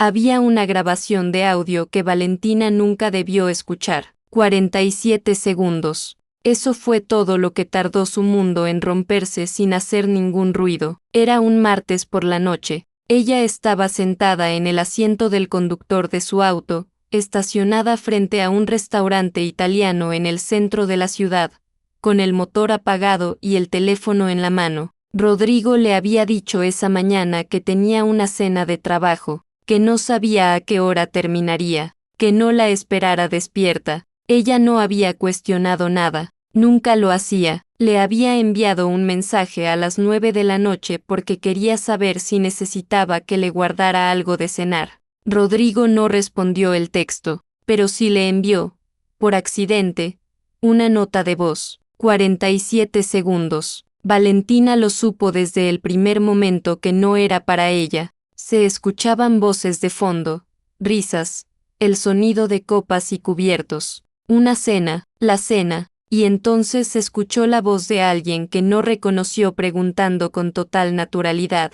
Había una grabación de audio que Valentina nunca debió escuchar. 47 segundos. Eso fue todo lo que tardó su mundo en romperse sin hacer ningún ruido. Era un martes por la noche. Ella estaba sentada en el asiento del conductor de su auto, estacionada frente a un restaurante italiano en el centro de la ciudad, con el motor apagado y el teléfono en la mano. Rodrigo le había dicho esa mañana que tenía una cena de trabajo, que no sabía a qué hora terminaría, que no la esperara despierta. Ella no había cuestionado nada, nunca lo hacía. Le había enviado un mensaje a las 9 de la noche porque quería saber si necesitaba que le guardara algo de cenar. Rodrigo no respondió el texto, pero sí le envió, por accidente, una nota de voz. 47 segundos. Valentina lo supo desde el primer momento que no era para ella. Se escuchaban voces de fondo, risas, el sonido de copas y cubiertos. Una cena, la cena. Y entonces escuchó la voz de alguien que no reconoció preguntando con total naturalidad.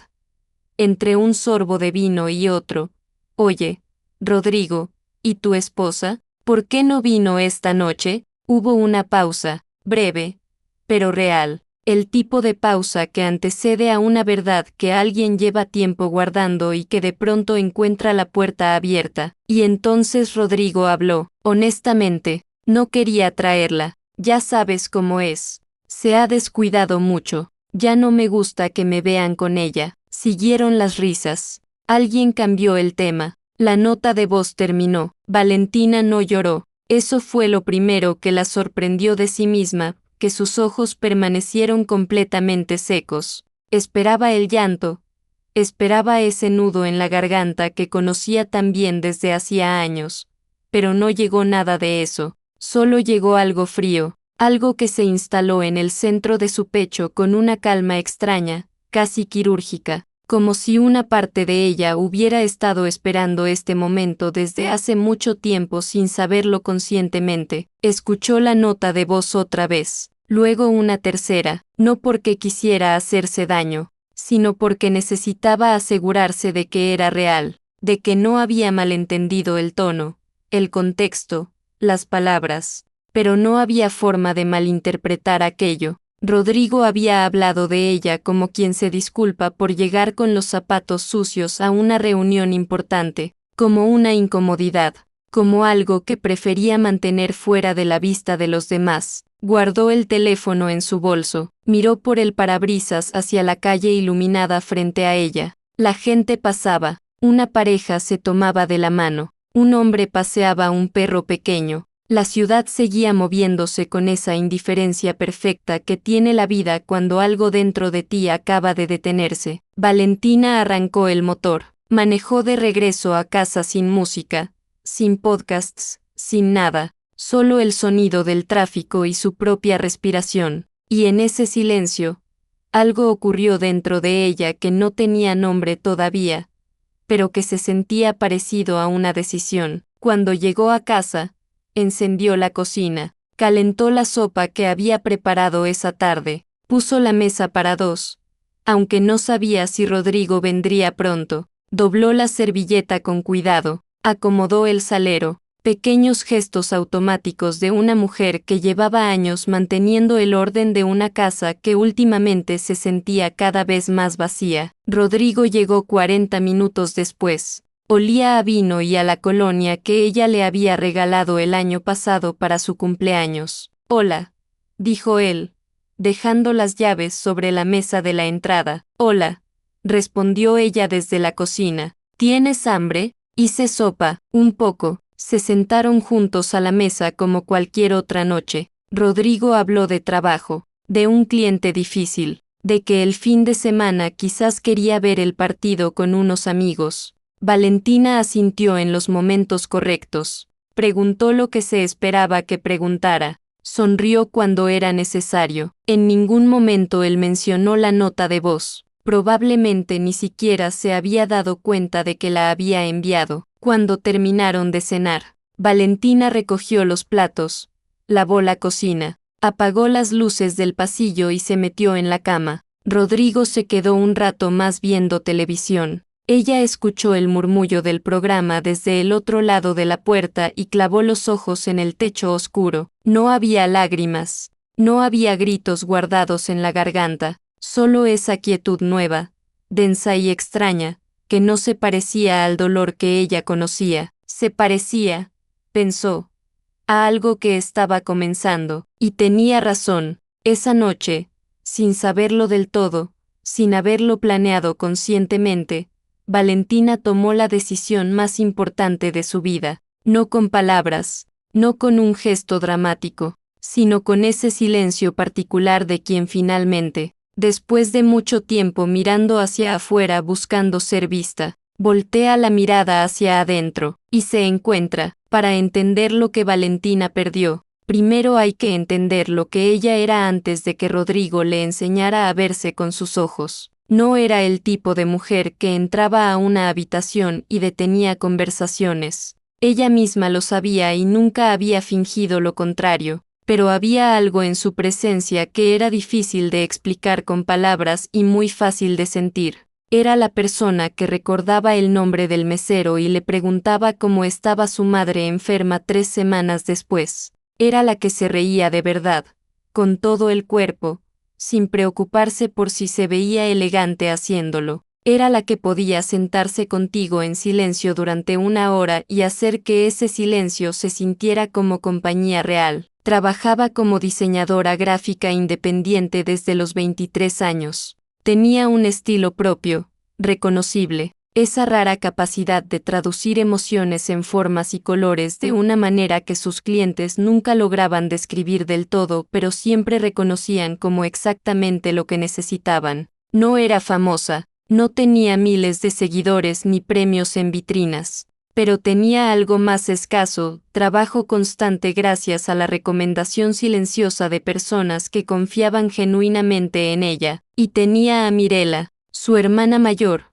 Entre un sorbo de vino y otro. Oye, Rodrigo, ¿y tu esposa? ¿Por qué no vino esta noche? Hubo una pausa, breve, pero real. El tipo de pausa que antecede a una verdad que alguien lleva tiempo guardando y que de pronto encuentra la puerta abierta. Y entonces Rodrigo habló. Honestamente, no quería traerla. Ya sabes cómo es. Se ha descuidado mucho. Ya no me gusta que me vean con ella. Siguieron las risas. Alguien cambió el tema. La nota de voz terminó. Valentina no lloró. Eso fue lo primero que la sorprendió de sí misma, que sus ojos permanecieron completamente secos. Esperaba el llanto. Esperaba ese nudo en la garganta que conocía tan bien desde hacía años. Pero no llegó nada de eso. Solo llegó algo frío, algo que se instaló en el centro de su pecho con una calma extraña, casi quirúrgica, como si una parte de ella hubiera estado esperando este momento desde hace mucho tiempo sin saberlo conscientemente. Escuchó la nota de voz otra vez, luego una tercera, no porque quisiera hacerse daño, sino porque necesitaba asegurarse de que era real, de que no había malentendido el tono, el contexto, las palabras, pero no había forma de malinterpretar aquello. Rodrigo había hablado de ella como quien se disculpa por llegar con los zapatos sucios a una reunión importante, como una incomodidad, como algo que prefería mantener fuera de la vista de los demás. Guardó el teléfono en su bolso, miró por el parabrisas hacia la calle iluminada frente a ella. La gente pasaba, una pareja se tomaba de la mano. Un hombre paseaba a un perro pequeño. La ciudad seguía moviéndose con esa indiferencia perfecta que tiene la vida cuando algo dentro de ti acaba de detenerse. Valentina arrancó el motor. Manejó de regreso a casa sin música, sin podcasts, sin nada, solo el sonido del tráfico y su propia respiración. Y en ese silencio, algo ocurrió dentro de ella que no tenía nombre todavía, pero que se sentía parecido a una decisión. Cuando llegó a casa, encendió la cocina, calentó la sopa que había preparado esa tarde, puso la mesa para dos, aunque no sabía si Rodrigo vendría pronto, dobló la servilleta con cuidado, acomodó el salero, pequeños gestos automáticos de una mujer que llevaba años manteniendo el orden de una casa que últimamente se sentía cada vez más vacía. Rodrigo llegó 40 minutos después. Olía a vino y a la colonia que ella le había regalado el año pasado para su cumpleaños. Hola, dijo él, dejando las llaves sobre la mesa de la entrada. Hola, respondió ella desde la cocina. ¿Tienes hambre? Hice sopa, un poco. Se sentaron juntos a la mesa como cualquier otra noche. Rodrigo habló de trabajo, de un cliente difícil, de que el fin de semana quizás quería ver el partido con unos amigos. Valentina asintió en los momentos correctos. Preguntó lo que se esperaba que preguntara. Sonrió cuando era necesario. En ningún momento él mencionó la nota de voz. Probablemente ni siquiera se había dado cuenta de que la había enviado. Cuando terminaron de cenar, Valentina recogió los platos, lavó la cocina, apagó las luces del pasillo y se metió en la cama. Rodrigo se quedó un rato más viendo televisión. Ella escuchó el murmullo del programa desde el otro lado de la puerta y clavó los ojos en el techo oscuro. No había lágrimas, no había gritos guardados en la garganta, solo esa quietud nueva, densa y extraña, que no se parecía al dolor que ella conocía. Se parecía, pensó, a algo que estaba comenzando, y tenía razón. Esa noche, sin saberlo del todo, sin haberlo planeado conscientemente, Valentina tomó la decisión más importante de su vida, no con palabras, no con un gesto dramático, sino con ese silencio particular de quien finalmente, después de mucho tiempo mirando hacia afuera buscando ser vista, voltea la mirada hacia adentro, y se encuentra. Para entender lo que Valentina perdió, primero hay que entender lo que ella era antes de que Rodrigo le enseñara a verse con sus ojos. No era el tipo de mujer que entraba a una habitación y detenía conversaciones. Ella misma lo sabía y nunca había fingido lo contrario, pero había algo en su presencia que era difícil de explicar con palabras y muy fácil de sentir. Era la persona que recordaba el nombre del mesero y le preguntaba cómo estaba su madre enferma 3 semanas después. Era la que se reía de verdad, con todo el cuerpo, sin preocuparse por si se veía elegante haciéndolo. Era la que podía sentarse contigo en silencio durante 1 hora y hacer que ese silencio se sintiera como compañía real. Trabajaba como diseñadora gráfica independiente desde los 23 años. Tenía un estilo propio, reconocible, esa rara capacidad de traducir emociones en formas y colores de una manera que sus clientes nunca lograban describir del todo, pero siempre reconocían como exactamente lo que necesitaban. No era famosa, no tenía miles de seguidores ni premios en vitrinas, pero tenía algo más escaso, trabajo constante gracias a la recomendación silenciosa de personas que confiaban genuinamente en ella, y tenía a Mirela, su hermana mayor,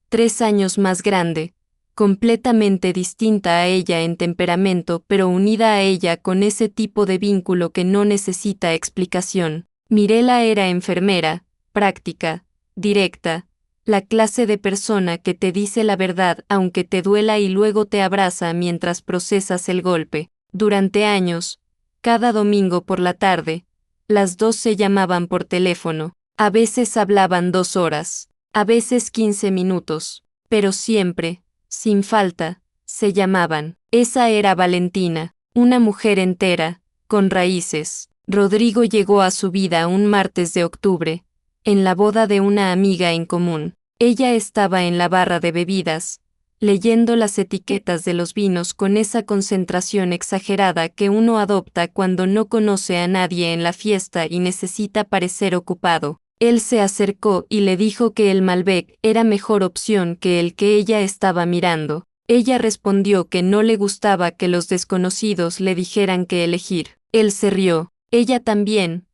3 años más grande, completamente distinta a ella en temperamento pero unida a ella con ese tipo de vínculo que no necesita explicación. Mirela era enfermera, práctica, directa, la clase de persona que te dice la verdad aunque te duela y luego te abraza mientras procesas el golpe. Durante años, cada domingo por la tarde, las dos se llamaban por teléfono. A veces hablaban 2 horas, a veces 15 minutos, pero siempre, sin falta, se llamaban. Esa era Valentina, una mujer entera, con raíces. Rodrigo llegó a su vida un martes de octubre, en la boda de una amiga en común. Ella estaba en la barra de bebidas, leyendo las etiquetas de los vinos con esa concentración exagerada que uno adopta cuando no conoce a nadie en la fiesta y necesita parecer ocupado. Él se acercó y le dijo que el Malbec era mejor opción que el que ella estaba mirando. Ella respondió que no le gustaba que los desconocidos le dijeran qué elegir. Él se rió, ella también,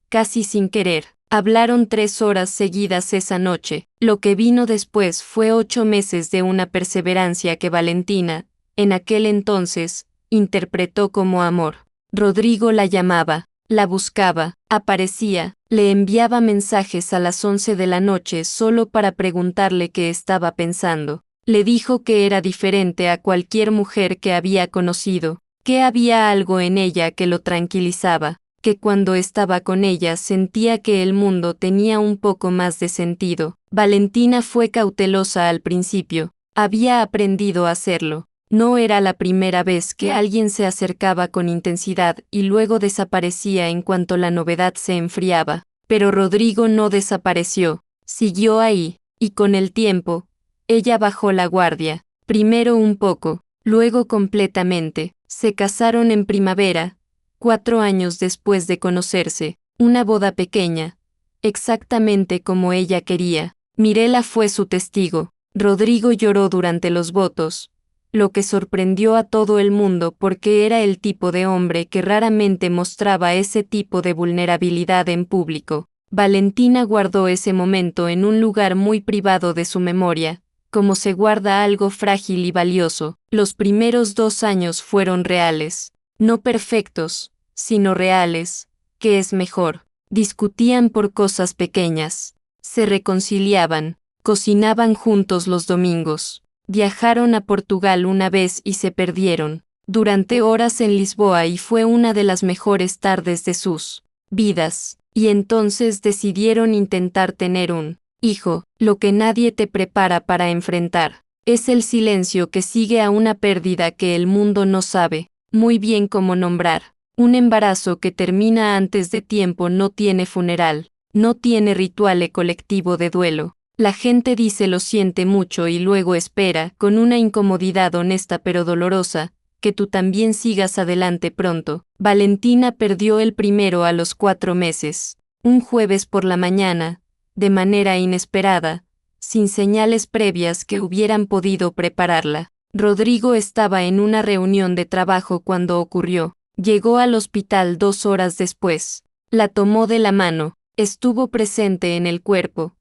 casi sin querer. Hablaron 3 horas seguidas esa noche. Lo que vino después fue 8 meses de una perseverancia que Valentina, en aquel entonces, interpretó como amor. Rodrigo la llamaba, la buscaba, aparecía, le enviaba mensajes a las 11 de la noche solo para preguntarle qué estaba pensando. Le dijo que era diferente a cualquier mujer que había conocido, que había algo en ella que lo tranquilizaba, que cuando estaba con ella sentía que el mundo tenía un poco más de sentido. Valentina fue cautelosa al principio, había aprendido a hacerlo. No era la primera vez que alguien se acercaba con intensidad y luego desaparecía en cuanto la novedad se enfriaba. Pero Rodrigo no desapareció, siguió ahí, y con el tiempo, ella bajó la guardia, primero un poco, luego completamente. Se casaron en primavera, 4 años después de conocerse, una boda pequeña, exactamente como ella quería. Mirela fue su testigo. Rodrigo lloró durante los votos, lo que sorprendió a todo el mundo porque era el tipo de hombre que raramente mostraba ese tipo de vulnerabilidad en público. Valentina guardó ese momento en un lugar muy privado de su memoria, como se guarda algo frágil y valioso. Los primeros 2 años fueron reales, no perfectos, sino reales, que es mejor. Discutían por cosas pequeñas, se reconciliaban, Cocinaban juntos los domingos. Viajaron a Portugal una vez y se perdieron durante horas en Lisboa y fue una de las mejores tardes de sus vidas. Y entonces decidieron intentar tener un hijo. Lo que nadie te prepara para enfrentar es el silencio que sigue a una pérdida que el mundo no sabe muy bien cómo nombrar. Un embarazo que termina antes de tiempo no tiene funeral, no tiene ritual colectivo de duelo. La gente dice lo siente mucho y luego espera, con una incomodidad honesta pero dolorosa, que tú también sigas adelante pronto. Valentina perdió el primero a los 4 meses. Un jueves por la mañana, de manera inesperada, sin señales previas que hubieran podido prepararla. Rodrigo estaba en una reunión de trabajo cuando ocurrió. Llegó al hospital 2 horas después. La tomó de la mano, estuvo presente en el cuerpo.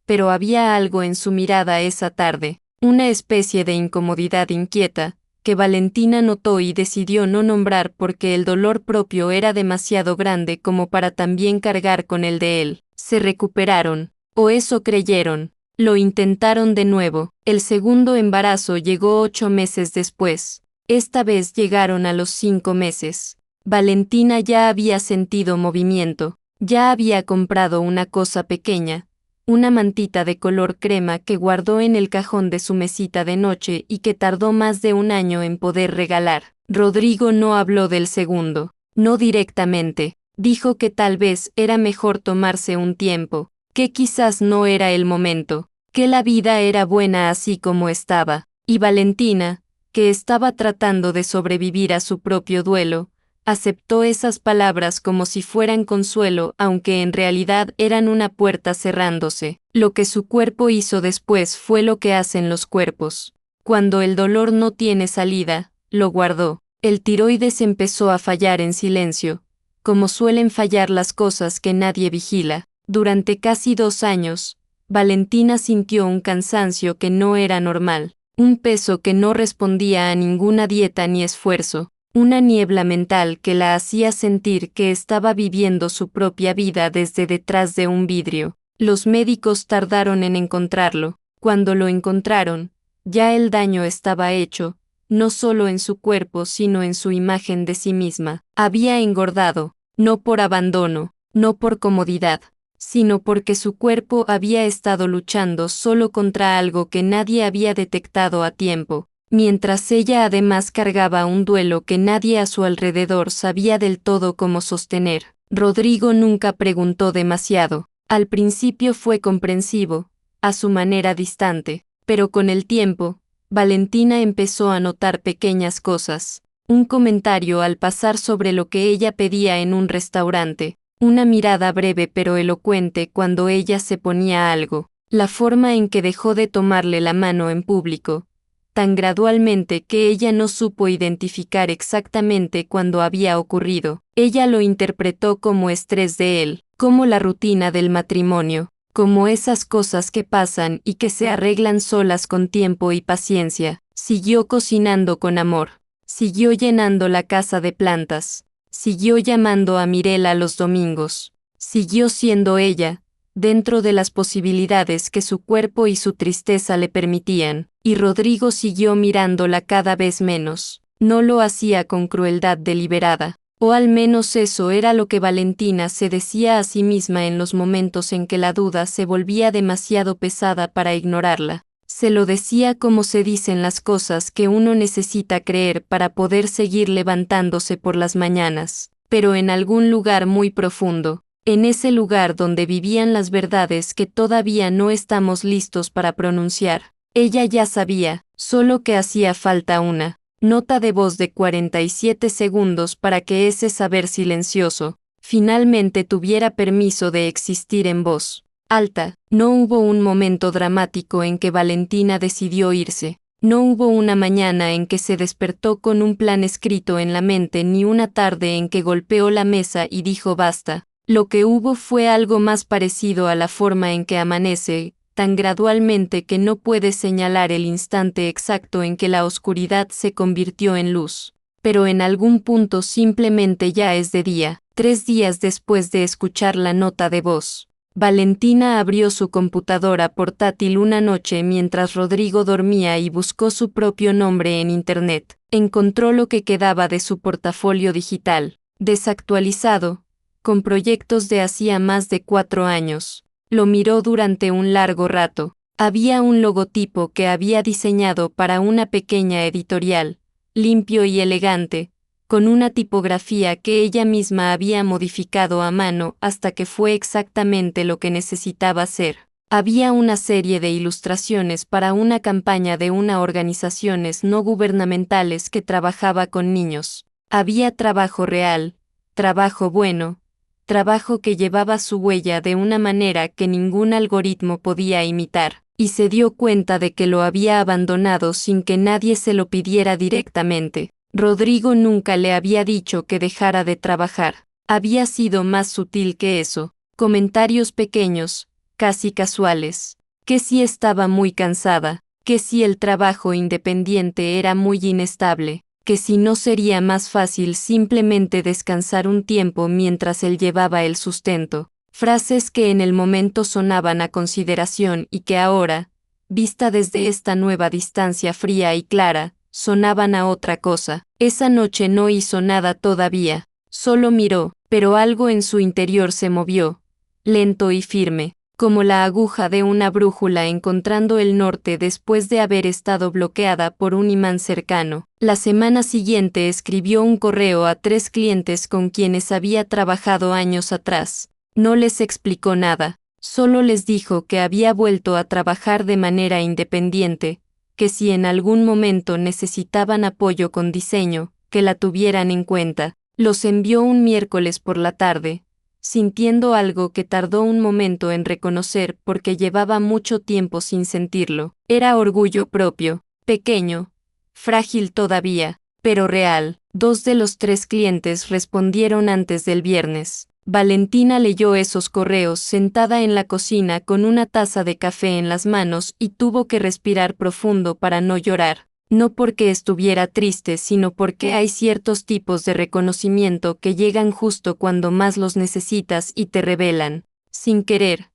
Pero había algo en su mirada esa tarde, una especie de incomodidad inquieta, que Valentina notó y decidió no nombrar porque el dolor propio era demasiado grande como para también cargar con el de él. Se recuperaron, o eso creyeron. Lo intentaron de nuevo. El segundo embarazo llegó 8 meses después. Esta vez llegaron a los 5 meses. Valentina ya había sentido movimiento, ya había comprado una cosa pequeña, una mantita de color crema que guardó en el cajón de su mesita de noche y que tardó más de un año en poder regalar. Rodrigo no habló del segundo, no directamente. Dijo que tal vez era mejor tomarse un tiempo, que quizás no era el momento, que la vida era buena así como estaba. Y Valentina, que estaba tratando de sobrevivir a su propio duelo, aceptó esas palabras como si fueran consuelo, aunque en realidad eran una puerta cerrándose. Lo que su cuerpo hizo después fue lo que hacen los cuerpos. Cuando el dolor no tiene salida, lo guardó. El tiroides empezó a fallar en silencio, como suelen fallar las cosas que nadie vigila. Durante casi 2 años, Valentina sintió un cansancio que no era normal, un peso que no respondía a ninguna dieta ni esfuerzo. Una niebla mental que la hacía sentir que estaba viviendo su propia vida desde detrás de un vidrio. Los médicos tardaron en encontrarlo. Cuando lo encontraron, ya el daño estaba hecho, no solo en su cuerpo sino en su imagen de sí misma. Había engordado, no por abandono, no por comodidad, sino porque su cuerpo había estado luchando solo contra algo que nadie había detectado a tiempo. Mientras ella además cargaba un duelo que nadie a su alrededor sabía del todo cómo sostener. Rodrigo nunca preguntó demasiado. Al principio fue comprensivo, a su manera distante, pero con el tiempo, Valentina empezó a notar pequeñas cosas. Un comentario al pasar sobre lo que ella pedía en un restaurante, una mirada breve pero elocuente cuando ella se ponía algo, la forma en que dejó de tomarle la mano en público, tan gradualmente que ella no supo identificar exactamente cuándo había ocurrido. Ella lo interpretó como estrés de él, como la rutina del matrimonio, como esas cosas que pasan y que se arreglan solas con tiempo y paciencia. Siguió cocinando con amor, siguió llenando la casa de plantas, siguió llamando a Mirela los domingos, siguió siendo ella, dentro de las posibilidades que su cuerpo y su tristeza le permitían. Y Rodrigo siguió mirándola cada vez menos. No lo hacía con crueldad deliberada, o al menos eso era lo que Valentina se decía a sí misma en los momentos en que la duda se volvía demasiado pesada para ignorarla. Se lo decía como se dicen las cosas que uno necesita creer para poder seguir levantándose por las mañanas, pero en algún lugar muy profundo, en ese lugar donde vivían las verdades que todavía no estamos listos para pronunciar. Ella ya sabía, solo que hacía falta una nota de voz de 47 segundos para que ese saber silencioso finalmente tuviera permiso de existir en voz alta. No hubo un momento dramático en que Valentina decidió irse. No hubo una mañana en que se despertó con un plan escrito en la mente ni una tarde en que golpeó la mesa y dijo basta. Lo que hubo fue algo más parecido a la forma en que amanece, tan gradualmente que no puedes señalar el instante exacto en que la oscuridad se convirtió en luz. Pero en algún punto simplemente ya es de día. 3 días después de escuchar la nota de voz, Valentina abrió su computadora portátil una noche mientras Rodrigo dormía y buscó su propio nombre en Internet. Encontró lo que quedaba de su portafolio digital, desactualizado, con proyectos de hacía más de 4 años. Lo miró durante un largo rato. Había un logotipo que había diseñado para una pequeña editorial, limpio y elegante, con una tipografía que ella misma había modificado a mano hasta que fue exactamente lo que necesitaba ser. Había una serie de ilustraciones para una campaña de una organizaciones no gubernamentales que trabajaba con niños. Había trabajo real, trabajo bueno, trabajo que llevaba su huella de una manera que ningún algoritmo podía imitar, y se dio cuenta de que lo había abandonado sin que nadie se lo pidiera directamente. Rodrigo nunca le había dicho que dejara de trabajar. Había sido más sutil que eso. Comentarios pequeños, casi casuales. Que si estaba muy cansada, que si el trabajo independiente era muy inestable, que si no sería más fácil simplemente descansar un tiempo mientras él llevaba el sustento. Frases que en el momento sonaban a consideración y que ahora, vista desde esta nueva distancia fría y clara, sonaban a otra cosa. Esa noche no hizo nada todavía, solo miró, pero algo en su interior se movió, lento y firme, como la aguja de una brújula encontrando el norte después de haber estado bloqueada por un imán cercano. La semana siguiente escribió un correo a 3 clientes con quienes había trabajado años atrás. No les explicó nada, solo les dijo que había vuelto a trabajar de manera independiente, que si en algún momento necesitaban apoyo con diseño, que la tuvieran en cuenta. Los envió un miércoles por la tarde, sintiendo algo que tardó un momento en reconocer porque llevaba mucho tiempo sin sentirlo. Era orgullo propio, pequeño, frágil todavía, pero real. 2 de los 3 clientes respondieron antes del viernes. Valentina leyó esos correos sentada en la cocina con una taza de café en las manos y tuvo que respirar profundo para no llorar. No porque estuviera triste, sino porque hay ciertos tipos de reconocimiento que llegan justo cuando más los necesitas y te revelan, sin querer,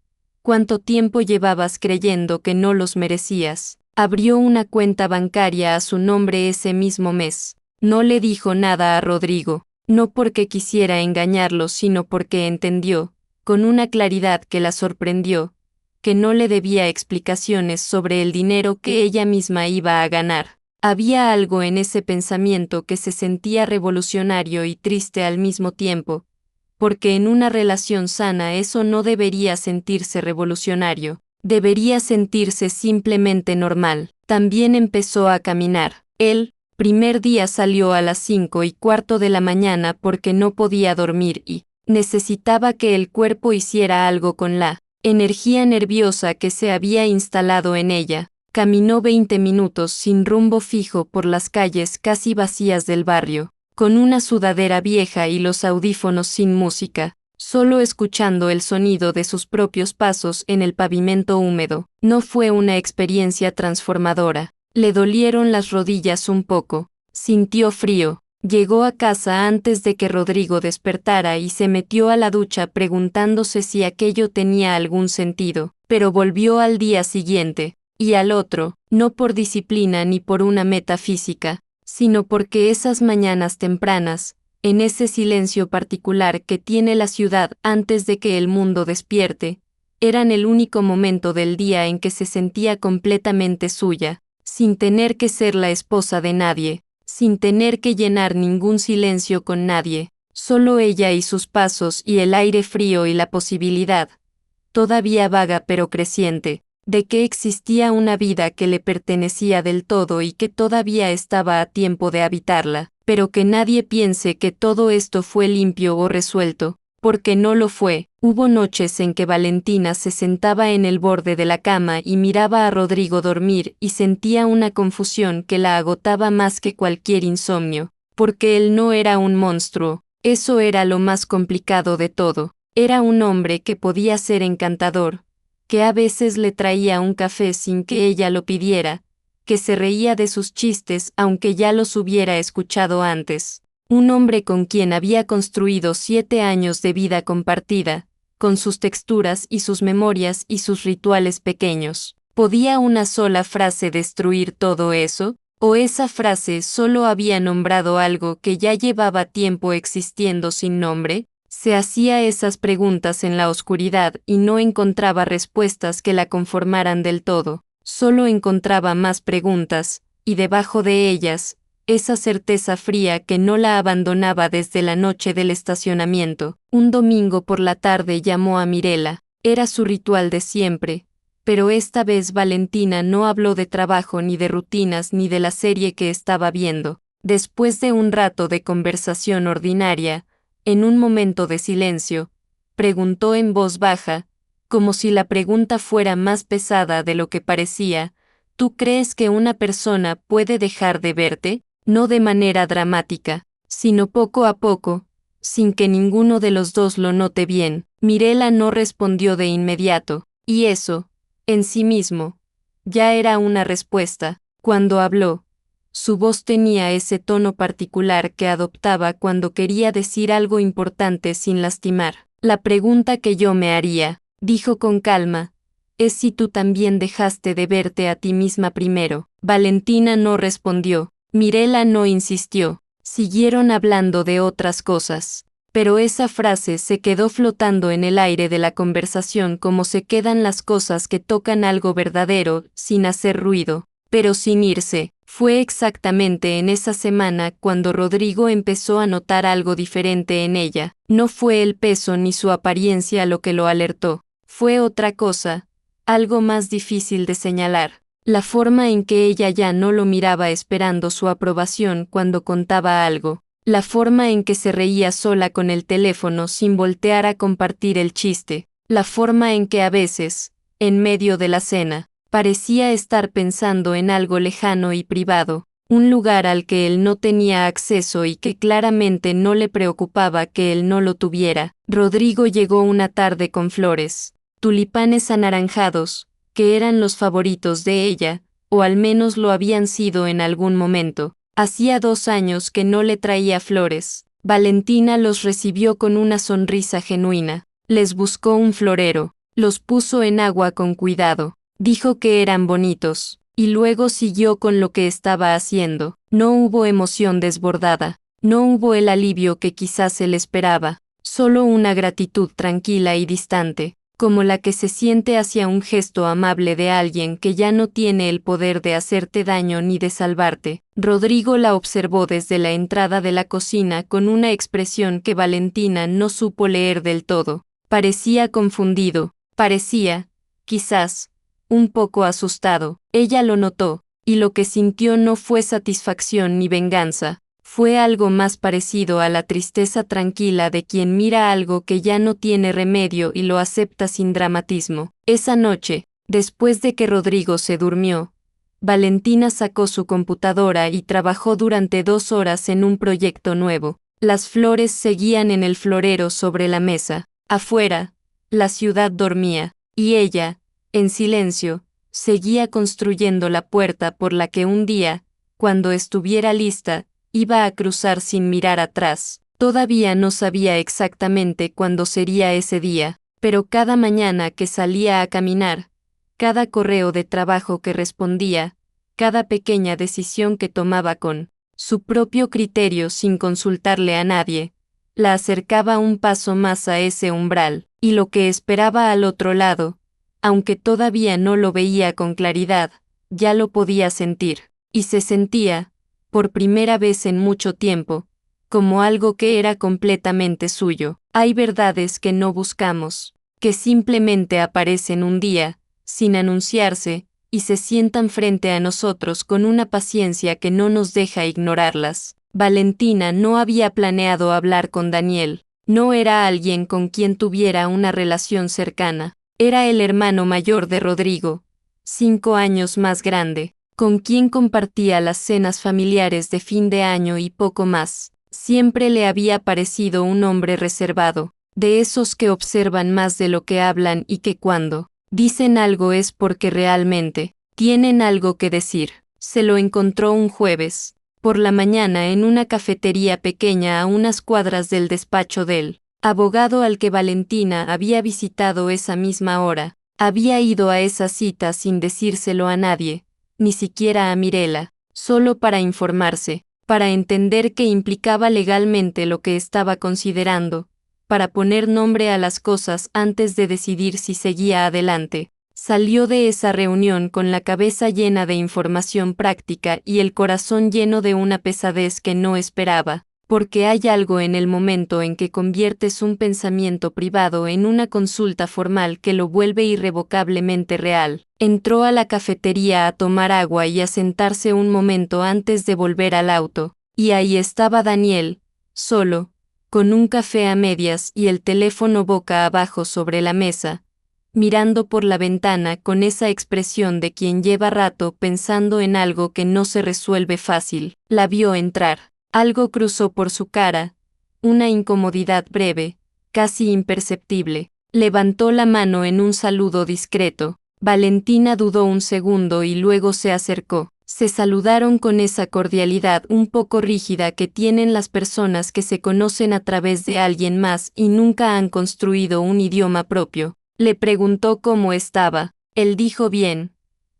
cuánto tiempo llevabas creyendo que no los merecías. Abrió una cuenta bancaria a su nombre ese mismo mes. No le dijo nada a Rodrigo. No porque quisiera engañarlo, sino porque entendió, con una claridad que la sorprendió, que no le debía explicaciones sobre el dinero que ella misma iba a ganar. Había algo en ese pensamiento que se sentía revolucionario y triste al mismo tiempo, porque en una relación sana eso no debería sentirse revolucionario, debería sentirse simplemente normal. También empezó a caminar. Él, primer día salió a las 5:15 de la mañana porque no podía dormir y necesitaba que el cuerpo hiciera algo con la energía nerviosa que se había instalado en ella. Caminó 20 minutos sin rumbo fijo por las calles casi vacías del barrio, con una sudadera vieja y los audífonos sin música, solo escuchando el sonido de sus propios pasos en el pavimento húmedo. No fue una experiencia transformadora. Le dolieron las rodillas un poco, sintió frío. Llegó a casa antes de que Rodrigo despertara y se metió a la ducha preguntándose si aquello tenía algún sentido, pero volvió al día siguiente, y al otro, no por disciplina ni por una meta física, sino porque esas mañanas tempranas, en ese silencio particular que tiene la ciudad antes de que el mundo despierte, eran el único momento del día en que se sentía completamente suya, sin tener que ser la esposa de nadie, sin tener que llenar ningún silencio con nadie, solo ella y sus pasos y el aire frío y la posibilidad, todavía vaga pero creciente, de que existía una vida que le pertenecía del todo y que todavía estaba a tiempo de habitarla, pero que nadie piense que todo esto fue limpio o resuelto, porque no lo fue. Hubo noches en que Valentina se sentaba en el borde de la cama y miraba a Rodrigo dormir y sentía una confusión que la agotaba más que cualquier insomnio, porque él no era un monstruo, eso era lo más complicado de todo. Era un hombre que podía ser encantador, que a veces le traía un café sin que ella lo pidiera, que se reía de sus chistes aunque ya los hubiera escuchado antes. Un hombre con quien había construido 7 años de vida compartida, con sus texturas y sus memorias y sus rituales pequeños. ¿Podía una sola frase destruir todo eso? ¿O esa frase solo había nombrado algo que ya llevaba tiempo existiendo sin nombre? Se hacía esas preguntas en la oscuridad y no encontraba respuestas que la conformaran del todo. Solo encontraba más preguntas, y debajo de ellas, esa certeza fría que no la abandonaba desde la noche del estacionamiento. Un domingo por la tarde llamó a Mirela. Era su ritual de siempre, pero esta vez Valentina no habló de trabajo ni de rutinas ni de la serie que estaba viendo. Después de un rato de conversación ordinaria, en un momento de silencio, preguntó en voz baja, como si la pregunta fuera más pesada de lo que parecía: ¿tú crees que una persona puede dejar de verte? No de manera dramática, sino poco a poco, sin que ninguno de los dos lo note bien. Mirela no respondió de inmediato, y eso, en sí mismo, ya era una respuesta. Cuando habló, su voz tenía ese tono particular que adoptaba cuando quería decir algo importante sin lastimar. La pregunta que yo me haría, dijo con calma, es si tú también dejaste de verte a ti misma primero. Valentina no respondió. Mirela no insistió. Siguieron hablando de otras cosas. Pero esa frase se quedó flotando en el aire de la conversación como se quedan las cosas que tocan algo verdadero, sin hacer ruido, pero sin irse. Fue exactamente en esa semana cuando Rodrigo empezó a notar algo diferente en ella. No fue el peso ni su apariencia lo que lo alertó. Fue otra cosa, algo más difícil de señalar. La forma en que ella ya no lo miraba esperando su aprobación cuando contaba algo. La forma en que se reía sola con el teléfono sin voltear a compartir el chiste. La forma en que a veces, en medio de la cena, parecía estar pensando en algo lejano y privado, un lugar al que él no tenía acceso y que claramente no le preocupaba que él no lo tuviera. Rodrigo llegó una tarde con flores, tulipanes anaranjados, que eran los favoritos de ella, o al menos lo habían sido en algún momento. Hacía 2 años que no le traía flores. Valentina los recibió con una sonrisa genuina. Les buscó un florero, los puso en agua con cuidado, dijo que eran bonitos, y luego siguió con lo que estaba haciendo. No hubo emoción desbordada, no hubo el alivio que quizás él esperaba, solo una gratitud tranquila y distante, como la que se siente hacia un gesto amable de alguien que ya no tiene el poder de hacerte daño ni de salvarte. Rodrigo la observó desde la entrada de la cocina con una expresión que Valentina no supo leer del todo. Parecía confundido, parecía, quizás, un poco asustado. Ella lo notó, y lo que sintió no fue satisfacción ni venganza. Fue algo más parecido a la tristeza tranquila de quien mira algo que ya no tiene remedio y lo acepta sin dramatismo. Esa noche, después de que Rodrigo se durmió, Valentina sacó su computadora y trabajó durante 2 horas en un proyecto nuevo. Las flores seguían en el florero sobre la mesa. Afuera, la ciudad dormía, y ella, en silencio, seguía construyendo la puerta por la que un día, cuando estuviera lista, iba a cruzar sin mirar atrás. Todavía no sabía exactamente cuándo sería ese día, pero cada mañana que salía a caminar, cada correo de trabajo que respondía, cada pequeña decisión que tomaba con su propio criterio sin consultarle a nadie, la acercaba un paso más a ese umbral, y lo que esperaba al otro lado, aunque todavía no lo veía con claridad, ya lo podía sentir, y se sentía, por primera vez en mucho tiempo, como algo que era completamente suyo. Hay verdades que no buscamos, que simplemente aparecen un día, sin anunciarse, y se sientan frente a nosotros con una paciencia que no nos deja ignorarlas. Valentina no había planeado hablar con Daniel, no era alguien con quien tuviera una relación cercana, era el hermano mayor de Rodrigo, 5 años más grande, con quien compartía las cenas familiares de fin de año y poco más. Siempre le había parecido un hombre reservado, de esos que observan más de lo que hablan y que cuando dicen algo es porque realmente tienen algo que decir. Se lo encontró un jueves, por la mañana en una cafetería pequeña a unas cuadras del despacho de él. abogado al que Valentina había visitado esa misma hora. Había ido a esa cita sin decírselo a nadie, ni siquiera a Mirela, solo para informarse, para entender qué implicaba legalmente lo que estaba considerando, para poner nombre a las cosas antes de decidir si seguía adelante. Salió de esa reunión con la cabeza llena de información práctica y el corazón lleno de una pesadez que no esperaba, porque hay algo en el momento en que conviertes un pensamiento privado en una consulta formal que lo vuelve irrevocablemente real. Entró a la cafetería a tomar agua y a sentarse un momento antes de volver al auto, y ahí estaba Daniel, solo, con un café a medias y el teléfono boca abajo sobre la mesa, mirando por la ventana con esa expresión de quien lleva rato pensando en algo que no se resuelve fácil. La vio entrar. Algo cruzó por su cara, una incomodidad breve, casi imperceptible. Levantó la mano en un saludo discreto. Valentina dudó un segundo y luego se acercó. Se saludaron con esa cordialidad un poco rígida que tienen las personas que se conocen a través de alguien más y nunca han construido un idioma propio. Le preguntó cómo estaba. Él dijo bien.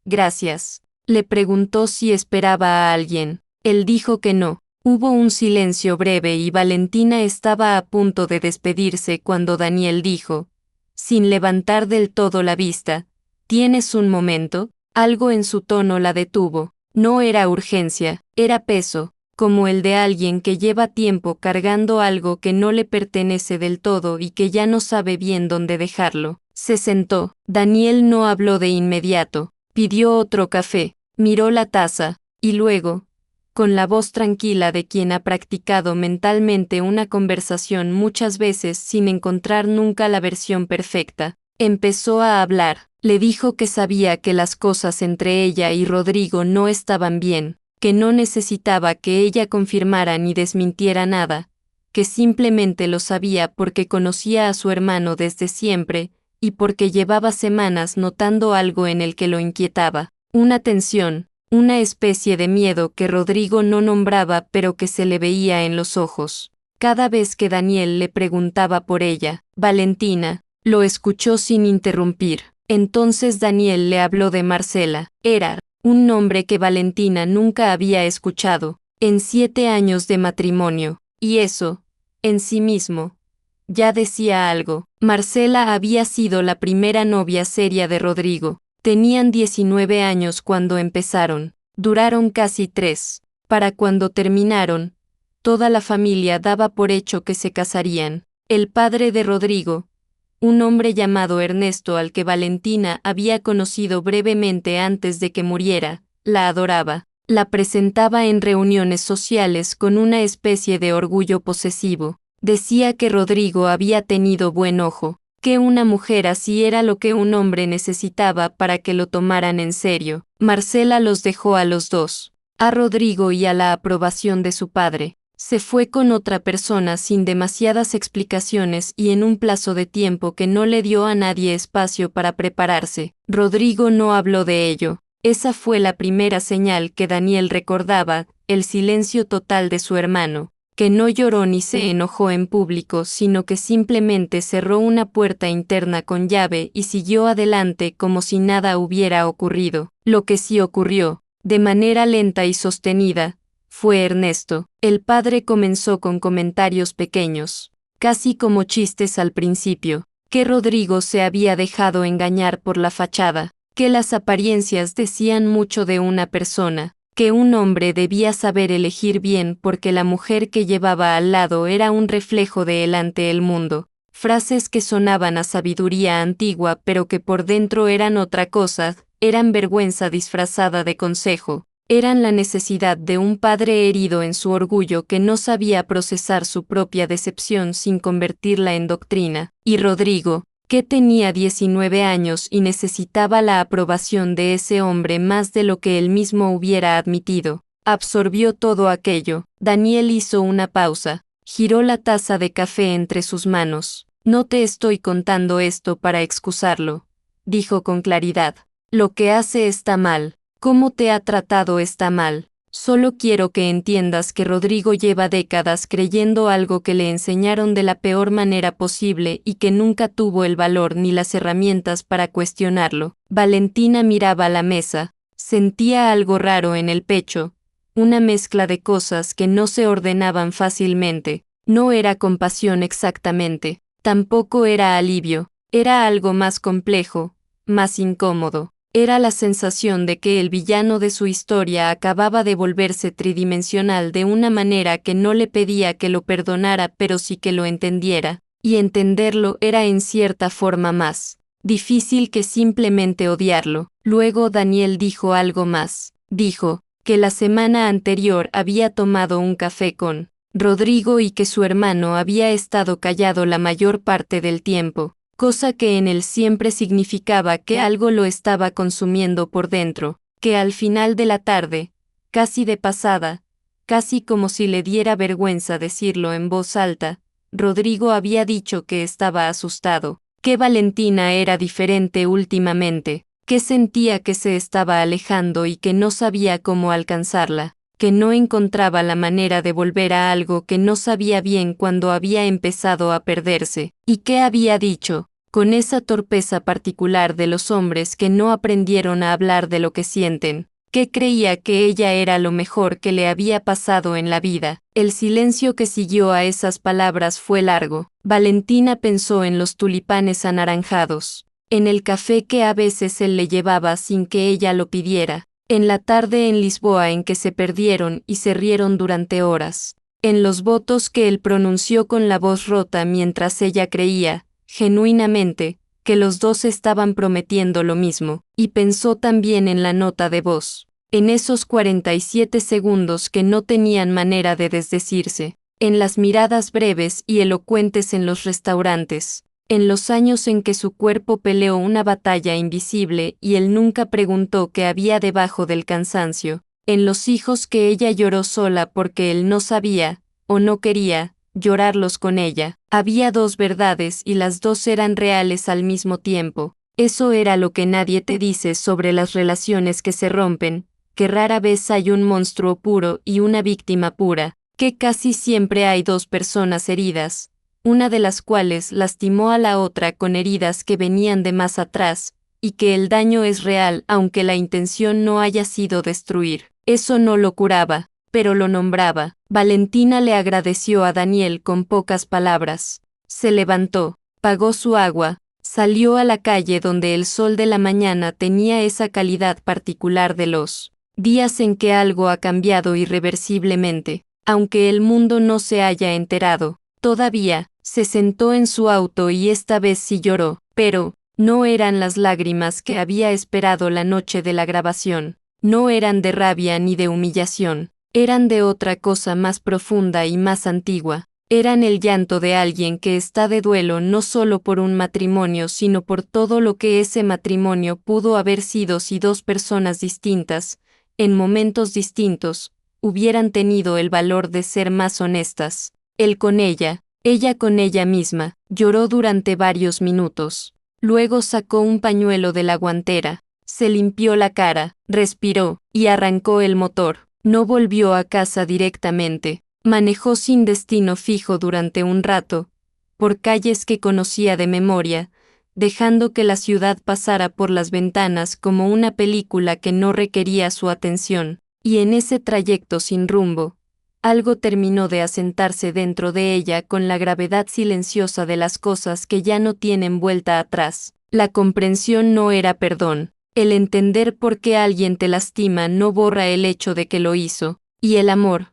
Gracias. Le preguntó si esperaba a alguien. Él dijo que no. Hubo un silencio breve y Valentina estaba a punto de despedirse cuando Daniel dijo, sin levantar del todo la vista, ¿tienes un momento? Algo en su tono la detuvo. No era urgencia, era peso, como el de alguien que lleva tiempo cargando algo que no le pertenece del todo y que ya no sabe bien dónde dejarlo. Se sentó. Daniel no habló de inmediato. Pidió otro café, miró la taza, y luego, con la voz tranquila de quien ha practicado mentalmente una conversación muchas veces sin encontrar nunca la versión perfecta, empezó a hablar. Le dijo que sabía que las cosas entre ella y Rodrigo no estaban bien, que no necesitaba que ella confirmara ni desmintiera nada, que simplemente lo sabía porque conocía a su hermano desde siempre, y porque llevaba semanas notando algo en el que lo inquietaba, una tensión, una especie de miedo que Rodrigo no nombraba pero que se le veía en los ojos. Cada vez que Daniel le preguntaba por ella, Valentina, lo escuchó sin interrumpir. Entonces Daniel le habló de Marcela. Era un nombre que Valentina nunca había escuchado, en 7 años de matrimonio, y eso, en sí mismo, ya decía algo. Marcela había sido la primera novia seria de Rodrigo. Tenían 19 años cuando empezaron, duraron casi 3. Para cuando terminaron, toda la familia daba por hecho que se casarían. El padre de Rodrigo, un hombre llamado Ernesto al que Valentina había conocido brevemente antes de que muriera, la adoraba. La presentaba en reuniones sociales con una especie de orgullo posesivo. Decía que Rodrigo había tenido buen ojo, que una mujer así era lo que un hombre necesitaba para que lo tomaran en serio. Marcela los dejó a los dos, a Rodrigo y a la aprobación de su padre. Se fue con otra persona sin demasiadas explicaciones y en un plazo de tiempo que no le dio a nadie espacio para prepararse. Rodrigo no habló de ello. Esa fue la primera señal que Daniel recordaba, el silencio total de su hermano, que no lloró ni se enojó en público, sino que simplemente cerró una puerta interna con llave y siguió adelante como si nada hubiera ocurrido. Lo que sí ocurrió, de manera lenta y sostenida, fue Ernesto. El padre comenzó con comentarios pequeños, casi como chistes al principio, que Rodrigo se había dejado engañar por la fachada, que las apariencias decían mucho de una persona, que un hombre debía saber elegir bien porque la mujer que llevaba al lado era un reflejo de él ante el mundo. Frases que sonaban a sabiduría antigua pero que por dentro eran otra cosa, eran vergüenza disfrazada de consejo. Eran la necesidad de un padre herido en su orgullo que no sabía procesar su propia decepción sin convertirla en doctrina. Y Rodrigo, que tenía 19 años y necesitaba la aprobación de ese hombre más de lo que él mismo hubiera admitido, absorbió todo aquello. Daniel hizo una pausa, giró la taza de café entre sus manos. No te estoy contando esto para excusarlo, dijo con claridad. Lo que hace está mal. Cómo te ha tratado está mal. Solo quiero que entiendas que Rodrigo lleva décadas creyendo algo que le enseñaron de la peor manera posible y que nunca tuvo el valor ni las herramientas para cuestionarlo. Valentina miraba la mesa, sentía algo raro en el pecho, una mezcla de cosas que no se ordenaban fácilmente. No era compasión exactamente, tampoco era alivio, era algo más complejo, más incómodo. Era la sensación de que el villano de su historia acababa de volverse tridimensional de una manera que no le pedía que lo perdonara pero sí que lo entendiera, y entenderlo era en cierta forma más difícil que simplemente odiarlo. Luego Daniel dijo algo más. Dijo que la semana anterior había tomado un café con Rodrigo y que su hermano había estado callado la mayor parte del tiempo, cosa que en él siempre significaba que algo lo estaba consumiendo por dentro, que al final de la tarde, casi de pasada, casi como si le diera vergüenza decirlo en voz alta, Rodrigo había dicho que estaba asustado, que Valentina era diferente últimamente, que sentía que se estaba alejando y que no sabía cómo alcanzarla, que no encontraba la manera de volver a algo que no sabía bien cuando había empezado a perderse, y que había dicho, con esa torpeza particular de los hombres que no aprendieron a hablar de lo que sienten, que creía que ella era lo mejor que le había pasado en la vida. El silencio que siguió a esas palabras fue largo. Valentina pensó en los tulipanes anaranjados, en el café que a veces él le llevaba sin que ella lo pidiera, en la tarde en Lisboa en que se perdieron y se rieron durante horas, en los votos que él pronunció con la voz rota mientras ella creía, genuinamente, que los dos estaban prometiendo lo mismo, y pensó también en la nota de voz, en esos 47 segundos que no tenían manera de desdecirse, en las miradas breves y elocuentes en los restaurantes, en los años en que su cuerpo peleó una batalla invisible y él nunca preguntó qué había debajo del cansancio, en los hijos que ella lloró sola porque él no sabía, o no quería, llorarlos con ella. Había dos verdades y las dos eran reales al mismo tiempo. Eso era lo que nadie te dice sobre las relaciones que se rompen, que rara vez hay un monstruo puro y una víctima pura, que casi siempre hay dos personas heridas, una de las cuales lastimó a la otra con heridas que venían de más atrás, y que el daño es real aunque la intención no haya sido destruir. Eso no lo curaba, pero lo nombraba. Valentina le agradeció a Daniel con pocas palabras. Se levantó, pagó su agua, salió a la calle donde el sol de la mañana tenía esa calidad particular de los días en que algo ha cambiado irreversiblemente, aunque el mundo no se haya enterado. Todavía, se sentó en su auto y esta vez sí lloró, pero no eran las lágrimas que había esperado la noche de la grabación, no eran de rabia ni de humillación. Eran de otra cosa más profunda y más antigua, eran el llanto de alguien que está de duelo no solo por un matrimonio sino por todo lo que ese matrimonio pudo haber sido si dos personas distintas, en momentos distintos, hubieran tenido el valor de ser más honestas. Él con ella con ella misma, lloró durante varios minutos. Luego sacó un pañuelo de la guantera, se limpió la cara, respiró, y arrancó el motor. No volvió a casa directamente, manejó sin destino fijo durante un rato, por calles que conocía de memoria, dejando que la ciudad pasara por las ventanas como una película que no requería su atención, y en ese trayecto sin rumbo, algo terminó de asentarse dentro de ella con la gravedad silenciosa de las cosas que ya no tienen vuelta atrás. La comprensión no era perdón. El entender por qué alguien te lastima no borra el hecho de que lo hizo, y el amor,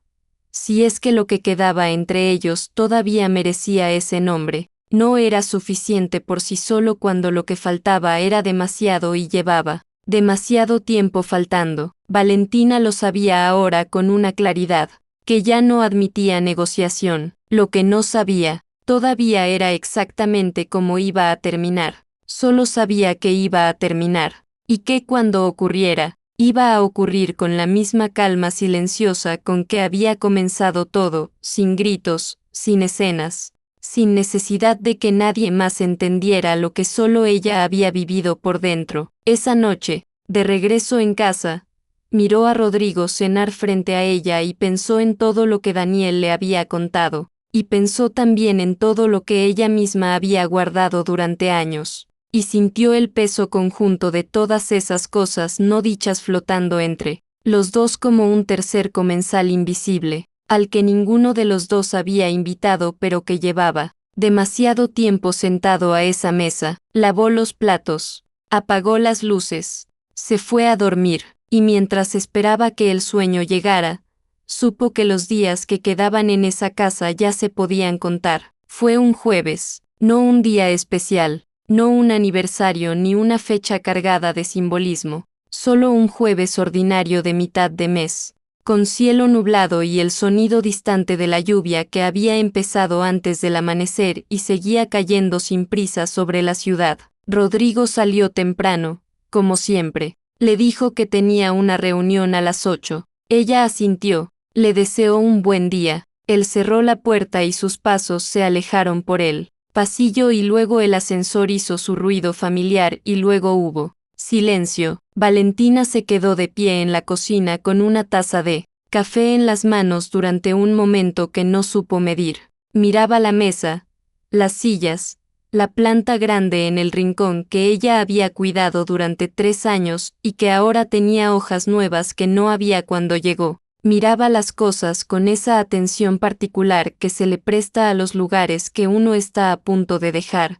si es que lo que quedaba entre ellos todavía merecía ese nombre, no era suficiente por sí solo cuando lo que faltaba era demasiado y llevaba demasiado tiempo faltando. Valentina lo sabía ahora con una claridad, que ya no admitía negociación. Lo que no sabía, todavía era exactamente cómo iba a terminar, solo sabía que iba a terminar. Y que cuando ocurriera, iba a ocurrir con la misma calma silenciosa con que había comenzado todo, sin gritos, sin escenas, sin necesidad de que nadie más entendiera lo que solo ella había vivido por dentro. Esa noche, de regreso en casa, Miró a Rodrigo cenar frente a ella y pensó en todo lo que Daniel le había contado, y pensó también en todo lo que ella misma había guardado durante años, y sintió el peso conjunto de todas esas cosas no dichas flotando entre los dos como un tercer comensal invisible, al que ninguno de los dos había invitado pero que llevaba demasiado tiempo sentado a esa mesa, lavó los platos, apagó las luces, se fue a dormir, y mientras esperaba que el sueño llegara, supo que los días que quedaban en esa casa ya se podían contar. Fue un jueves, no un día especial, no un aniversario ni una fecha cargada de simbolismo, solo un jueves ordinario de mitad de mes, con cielo nublado y el sonido distante de la lluvia que había empezado antes del amanecer y seguía cayendo sin prisa sobre la ciudad. Rodrigo salió temprano, como siempre. Le dijo que tenía una reunión a las 8. Ella asintió, le deseó un buen día. Él cerró la puerta y sus pasos se alejaron por el pasillo y luego el ascensor hizo su ruido familiar y luego hubo silencio. Valentina se quedó de pie en la cocina con una taza de café en las manos durante un momento que no supo medir. Miraba la mesa, las sillas, la planta grande en el rincón que ella había cuidado durante 3 años y que ahora tenía hojas nuevas que no había cuando llegó. Miraba las cosas con esa atención particular que se le presta a los lugares que uno está a punto de dejar,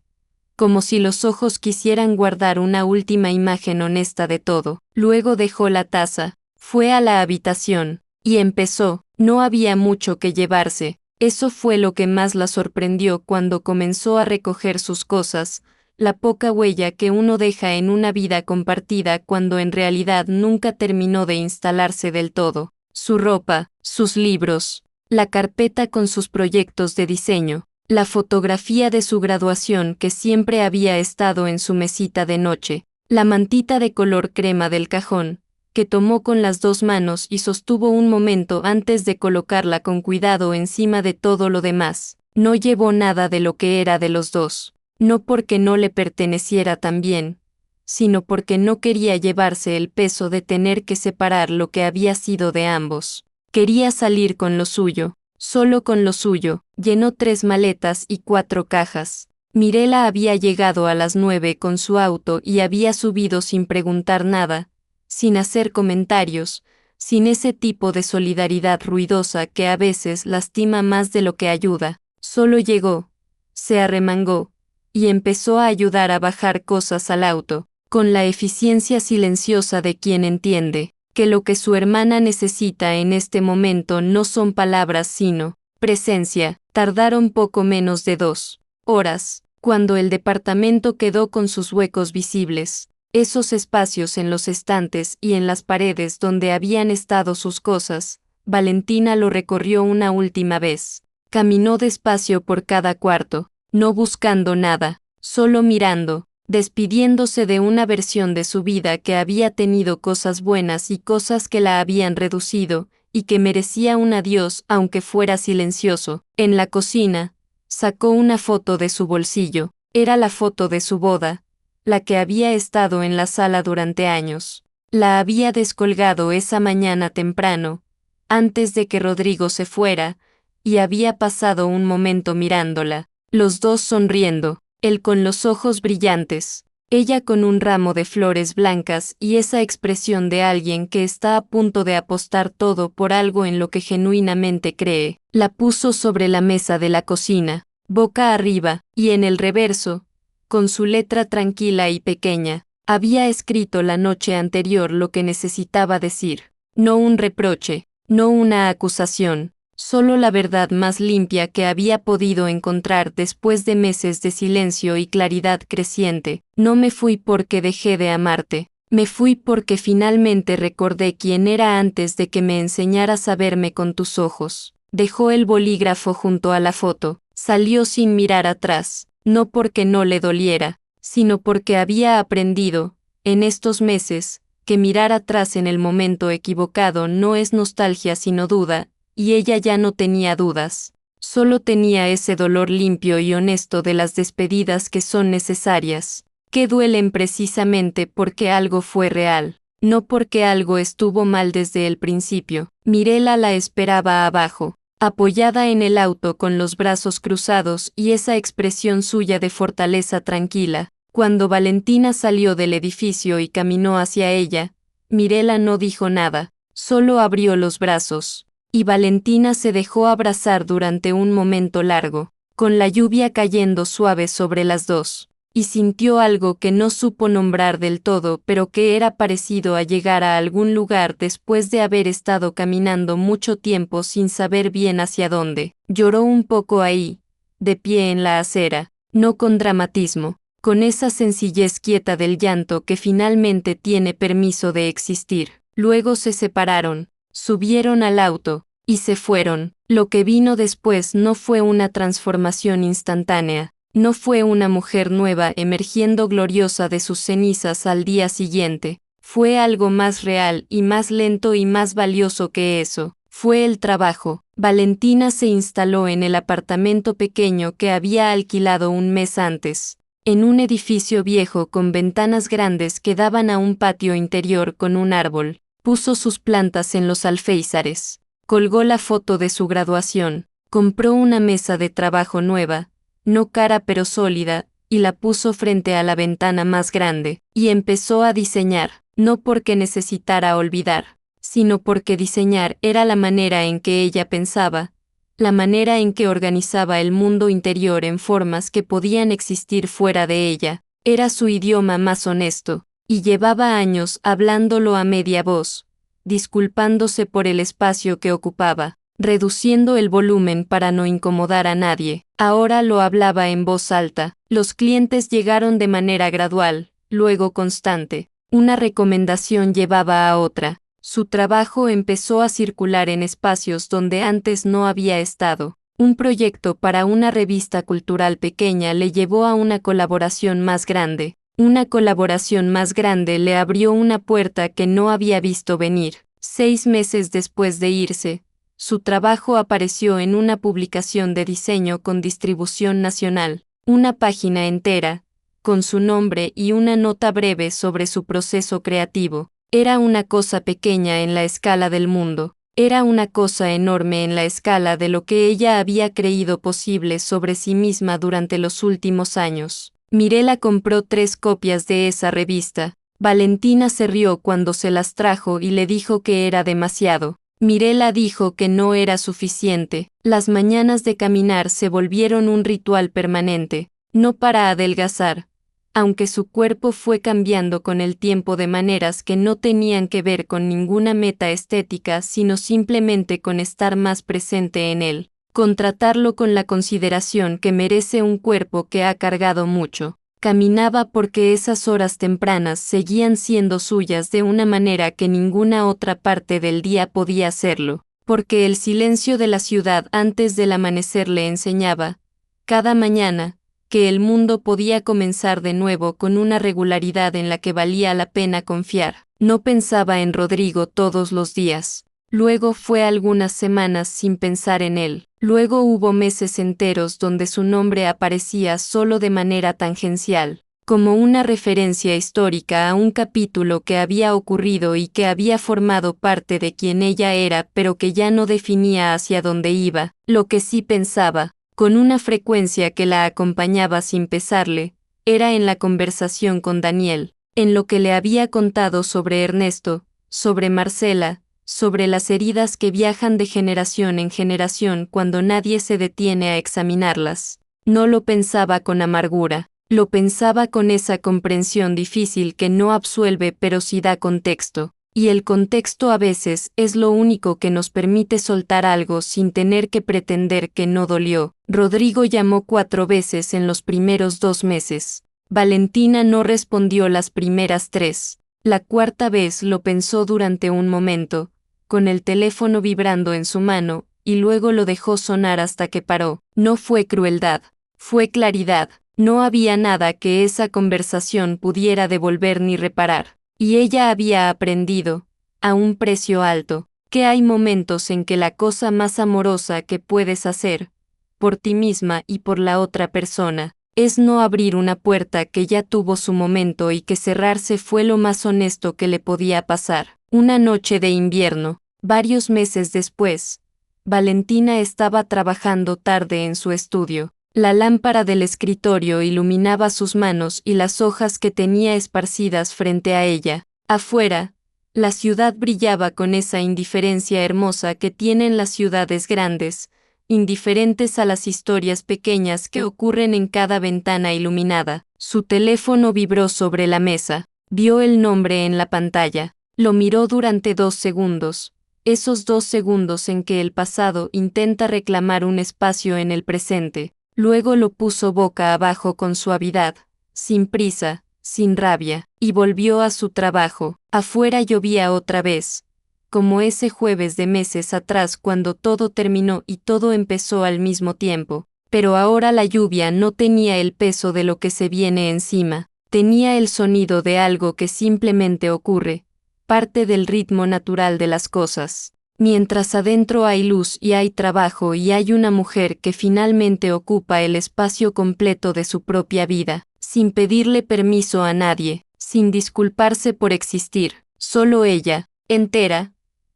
como si los ojos quisieran guardar una última imagen honesta de todo. Luego dejó la taza, fue a la habitación, y empezó. No había mucho que llevarse. Eso fue lo que más la sorprendió cuando comenzó a recoger sus cosas, la poca huella que uno deja en una vida compartida cuando en realidad nunca terminó de instalarse del todo. Su ropa, sus libros, la carpeta con sus proyectos de diseño, la fotografía de su graduación que siempre había estado en su mesita de noche, la mantita de color crema del cajón, que tomó con las 2 manos y sostuvo un momento antes de colocarla con cuidado encima de todo lo demás. No llevó nada de lo que era de los dos, no porque no le perteneciera también, sino porque no quería llevarse el peso de tener que separar lo que había sido de ambos. Quería salir con lo suyo, solo con lo suyo. Llenó 3 maletas y 4 cajas. Mirela había llegado a las 9 con su auto y había subido sin preguntar nada, sin hacer comentarios, sin ese tipo de solidaridad ruidosa que a veces lastima más de lo que ayuda. Solo llegó, se arremangó, y empezó a ayudar a bajar cosas al auto, con la eficiencia silenciosa de quien entiende que lo que su hermana necesita en este momento no son palabras sino presencia. Tardaron poco menos de 2 horas, cuando el departamento quedó con sus huecos visibles. Esos espacios en los estantes y en las paredes donde habían estado sus cosas. Valentina lo recorrió una última vez. Caminó despacio por cada cuarto, no buscando nada, solo mirando, despidiéndose de una versión de su vida que había tenido cosas buenas y cosas que la habían reducido, y que merecía un adiós aunque fuera silencioso. En la cocina, sacó una foto de su bolsillo. Era la foto de su boda, la que había estado en la sala durante años. La había descolgado esa mañana temprano, antes de que Rodrigo se fuera, y había pasado un momento mirándola, los dos sonriendo, él con los ojos brillantes, ella con un ramo de flores blancas y esa expresión de alguien que está a punto de apostar todo por algo en lo que genuinamente cree. La puso sobre la mesa de la cocina, boca arriba, y en el reverso, con su letra tranquila y pequeña, había escrito la noche anterior lo que necesitaba decir. No un reproche, no una acusación, solo la verdad más limpia que había podido encontrar después de meses de silencio y claridad creciente. No me fui porque dejé de amarte, me fui porque finalmente recordé quién era antes de que me enseñaras a verme con tus ojos. Dejó el bolígrafo junto a la foto, salió sin mirar atrás, no porque no le doliera, sino porque había aprendido, en estos meses, que mirar atrás en el momento equivocado no es nostalgia sino duda, y ella ya no tenía dudas, solo tenía ese dolor limpio y honesto de las despedidas que son necesarias, que duelen precisamente porque algo fue real. no porque algo estuvo mal desde el principio. Mirela la esperaba abajo, apoyada en el auto con los brazos cruzados y esa expresión suya de fortaleza tranquila. Cuando Valentina salió del edificio y caminó hacia ella, Mirela no dijo nada, solo abrió los brazos, y Valentina se dejó abrazar durante un momento largo, con la lluvia cayendo suave sobre las dos, y sintió algo que no supo nombrar del todo, pero que era parecido a llegar a algún lugar después de haber estado caminando mucho tiempo sin saber bien hacia dónde. Lloró un poco ahí, de pie en la acera, no con dramatismo, con esa sencillez quieta del llanto que finalmente tiene permiso de existir. Luego se separaron, subieron al auto, y se fueron. Lo que vino después no fue una transformación instantánea, no fue una mujer nueva emergiendo gloriosa de sus cenizas al día siguiente, fue algo más real y más lento y más valioso que eso. Fue el trabajo. Valentina se instaló en el apartamento pequeño que había alquilado un mes antes, en un edificio viejo con ventanas grandes que daban a un patio interior con un árbol. Puso sus plantas en los alféizares, colgó la foto de su graduación, compró una mesa de trabajo nueva, no cara pero sólida, y la puso frente a la ventana más grande, y empezó a diseñar, no porque necesitara olvidar, sino porque diseñar era la manera en que ella pensaba, la manera en que organizaba el mundo interior en formas que podían existir fuera de ella. Era su idioma más honesto, y llevaba años hablándolo a media voz, disculpándose por el espacio que ocupaba, reduciendo el volumen para no incomodar a nadie. Ahora lo hablaba en voz alta. Los clientes llegaron de manera gradual, luego constante. Una recomendación llevaba a otra. Su trabajo empezó a circular en espacios donde antes no había estado. Un proyecto para una revista cultural pequeña le llevó a una colaboración más grande. Una colaboración más grande le abrió una puerta que no había visto venir. 6 meses después de irse, su trabajo apareció en una publicación de diseño con distribución nacional, una página entera, con su nombre y una nota breve sobre su proceso creativo. Era una cosa pequeña en la escala del mundo, era una cosa enorme en la escala de lo que ella había creído posible sobre sí misma durante los últimos años. Mirela compró 3 copias de esa revista. Valentina se rió cuando se las trajo y le dijo que era demasiado. Mirela dijo que no era suficiente. Las mañanas de caminar se volvieron un ritual permanente, no para adelgazar, aunque su cuerpo fue cambiando con el tiempo de maneras que no tenían que ver con ninguna meta estética, sino simplemente con estar más presente en él, con tratarlo con la consideración que merece un cuerpo que ha cargado mucho. Caminaba porque esas horas tempranas seguían siendo suyas de una manera que ninguna otra parte del día podía hacerlo, porque el silencio de la ciudad antes del amanecer le enseñaba, cada mañana, que el mundo podía comenzar de nuevo con una regularidad en la que valía la pena confiar. No pensaba en Rodrigo todos los días. Luego fue algunas semanas sin pensar en él. Luego hubo meses enteros donde su nombre aparecía solo de manera tangencial, como una referencia histórica a un capítulo que había ocurrido y que había formado parte de quien ella era, pero que ya no definía hacia dónde iba. Lo que sí pensaba, con una frecuencia que la acompañaba sin pesarle, era en la conversación con Daniel, en lo que le había contado sobre Ernesto, sobre Marcela, sobre las heridas que viajan de generación en generación cuando nadie se detiene a examinarlas. No lo pensaba con amargura, lo pensaba con esa comprensión difícil que no absuelve pero sí da contexto. Y el contexto a veces es lo único que nos permite soltar algo sin tener que pretender que no dolió. Rodrigo llamó 4 veces en los primeros 2 meses. Valentina no respondió las primeras 3. La 4ª vez lo pensó durante un momento, con el teléfono vibrando en su mano, y luego lo dejó sonar hasta que paró. No fue crueldad, fue claridad. No había nada que esa conversación pudiera devolver ni reparar. Y ella había aprendido, a un precio alto, que hay momentos en que la cosa más amorosa que puedes hacer, por ti misma y por la otra persona, Es no abrir una puerta que ya tuvo su momento y que cerrarse fue lo más honesto que le podía pasar. Una noche de invierno, varios meses después, Valentina estaba trabajando tarde en su estudio. La lámpara del escritorio iluminaba sus manos y las hojas que tenía esparcidas frente a ella. Afuera, la ciudad brillaba con esa indiferencia hermosa que tienen las ciudades grandes, indiferentes a las historias pequeñas que ocurren en cada ventana iluminada. Su teléfono vibró sobre la mesa, vio el nombre en la pantalla, lo miró durante 2 segundos, esos 2 segundos en que el pasado intenta reclamar un espacio en el presente, luego lo puso boca abajo con suavidad, sin prisa, sin rabia, y volvió a su trabajo. Afuera llovía otra vez, como ese jueves de meses atrás cuando todo terminó y todo empezó al mismo tiempo, pero ahora la lluvia no tenía el peso de lo que se viene encima, tenía el sonido de algo que simplemente ocurre, parte del ritmo natural de las cosas. Mientras adentro hay luz y hay trabajo y hay una mujer que finalmente ocupa el espacio completo de su propia vida, sin pedirle permiso a nadie, sin disculparse por existir, solo ella, entera,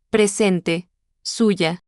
presente, suya,